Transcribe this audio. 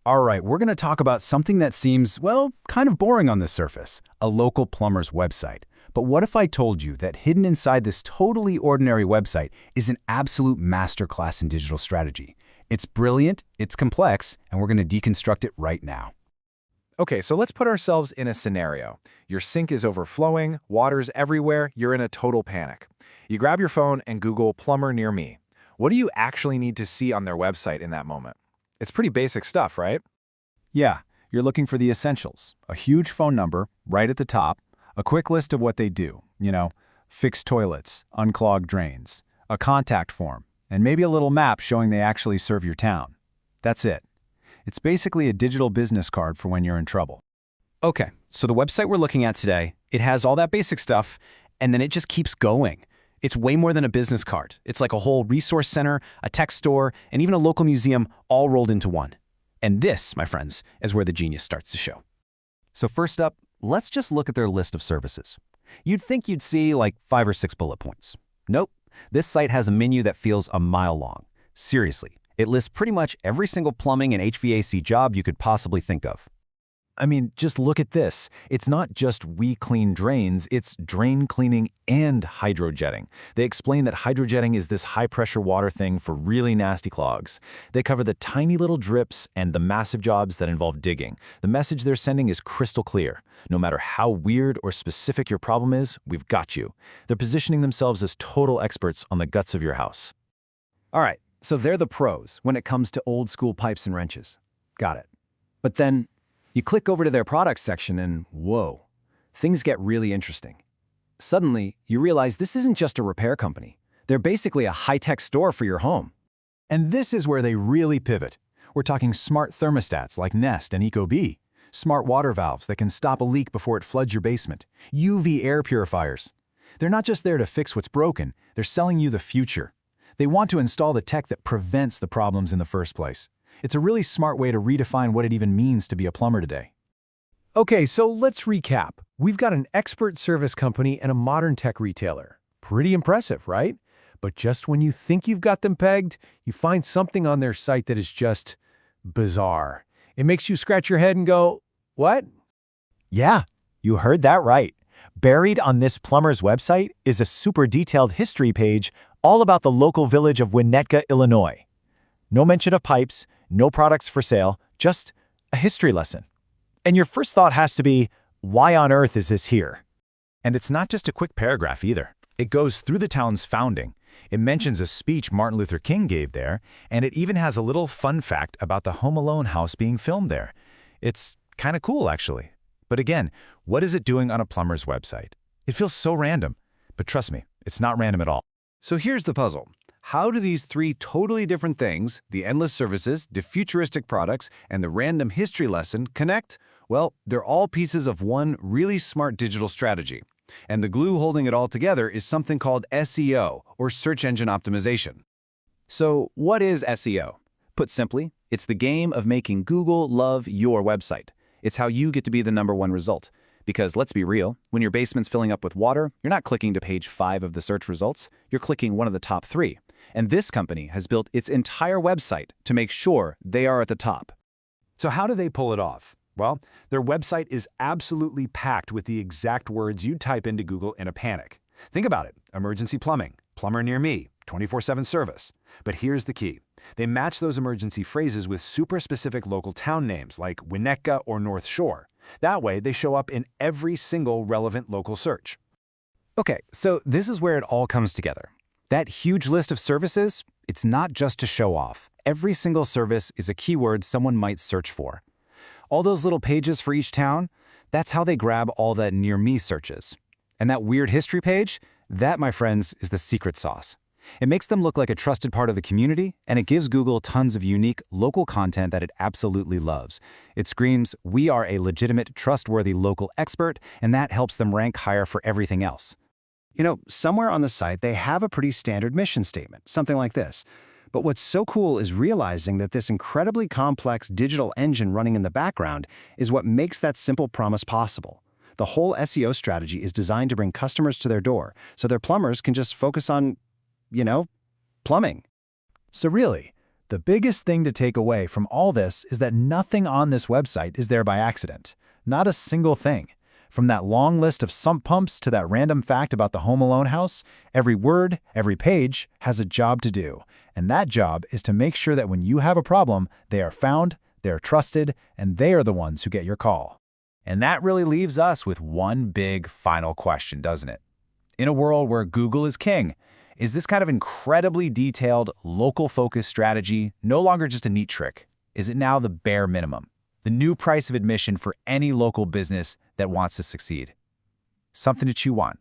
All right, we're going to talk about something that seems, well, kind of boring on the surface, a local plumber's website. But what if I told you that hidden inside this totally ordinary website is an absolute masterclass in digital strategy? It's brilliant, it's complex, and we're going to deconstruct it right now. Okay, so let's put ourselves in a scenario. Your sink is overflowing, water's everywhere, you're in a total panic. You grab your phone and Google plumber near me. What do you actually need to see on their website in that moment? It's pretty basic stuff, right? Yeah, you're looking for the essentials. A huge phone number right at the top, a quick list of what they do, fix toilets, unclog drains, a contact form, and maybe a little map showing they actually serve your town. That's it. It's basically a digital business card for when you're in trouble. Okay, so the website we're looking at today, it has all that basic stuff, and then it just keeps going. It's way more than a business card. It's like a whole resource center, a tech store, and even a local museum all rolled into one. And this, my friends, is where the genius starts to show. So first up, let's just look at their list of services. You'd think you'd see like 5 or 6 bullet points. Nope, this site has a menu that feels a mile long. Seriously, it lists pretty much every single plumbing and HVAC job you could possibly think of. I mean, just look at this. It's not just we clean drains, it's drain cleaning and hydrojetting. They explain that hydrojetting is this high-pressure water thing for really nasty clogs. They cover the tiny little drips and the massive jobs that involve digging. The message they're sending is crystal clear. No matter how weird or specific your problem is, we've got you. They're positioning themselves as total experts on the guts of your house. All right, so they're the pros when it comes to old-school pipes and wrenches. Got it. But then you click over to their products section and whoa, things get really interesting. Suddenly, you realize this isn't just a repair company. They're basically a high-tech store for your home. And this is where they really pivot. We're talking smart thermostats like Nest and ecobee, smart water valves that can stop a leak before it floods your basement, UV air purifiers. They're not just there to fix what's broken, they're selling you the future. They want to install the tech that prevents the problems in the first place. It's a really smart way to redefine what it even means to be a plumber today. Okay, so let's recap. We've got an expert service company and a modern tech retailer. Pretty impressive, right? But just when you think you've got them pegged, you find something on their site that is just bizarre. It makes you scratch your head and go, what? Yeah, you heard that right. Buried on this plumber's website is a super detailed history page all about the local village of Winnetka, Illinois. No mention of pipes, no products for sale, just a history lesson. And your first thought has to be, why on earth is this here? And it's not just a quick paragraph either. It goes through the town's founding. It mentions a speech Martin Luther King gave there, and it even has a little fun fact about the Home Alone house being filmed there. It's kind of cool, actually. But again, what is it doing on a plumber's website? It feels so random. But trust me, it's not random at all. So here's the puzzle. How do these three totally different things, the endless services, the futuristic products, and the random history lesson, connect? Well, they're all pieces of one really smart digital strategy. And the glue holding it all together is something called SEO, or search engine optimization. So what is SEO? Put simply, it's the game of making Google love your website. It's how you get to be the #1 result. Because let's be real, when your basement's filling up with water, you're not clicking to page 5 of the search results, you're clicking one of the top 3. And this company has built its entire website to make sure they are at the top. So how do they pull it off? Well, their website is absolutely packed with the exact words you'd type into Google in a panic. Think about it. Emergency plumbing, plumber near me, 24/7 service. But here's the key. They match those emergency phrases with super specific local town names like Winnetka or North Shore. That way, they show up in every single relevant local search. Okay, so this is where it all comes together. That huge list of services, it's not just to show off. Every single service is a keyword someone might search for. All those little pages for each town, that's how they grab all that near me searches. And that weird history page, that, my friends, is the secret sauce. It makes them look like a trusted part of the community, and it gives Google tons of unique, local content that it absolutely loves. It screams, we are a legitimate, trustworthy local expert, and that helps them rank higher for everything else. You know, somewhere on the site, they have a pretty standard mission statement, something like this. But what's so cool is realizing that this incredibly complex digital engine running in the background is what makes that simple promise possible. The whole SEO strategy is designed to bring customers to their door, so their plumbers can just focus on, plumbing. So really, The biggest thing to take away from all this is that nothing on this website is there by accident. Not a single thing. From that long list of sump pumps to that random fact about the Home Alone house, every word, every page has a job to do. And that job is to make sure that when you have a problem, they are found, they are trusted, and they are the ones who get your call. And that really leaves us with one big final question, doesn't it? In a world where Google is king, is this kind of incredibly detailed, local-focused strategy no longer just a neat trick? Is it now the bare minimum? The new price of admission for any local business that wants to succeed? Something to chew on.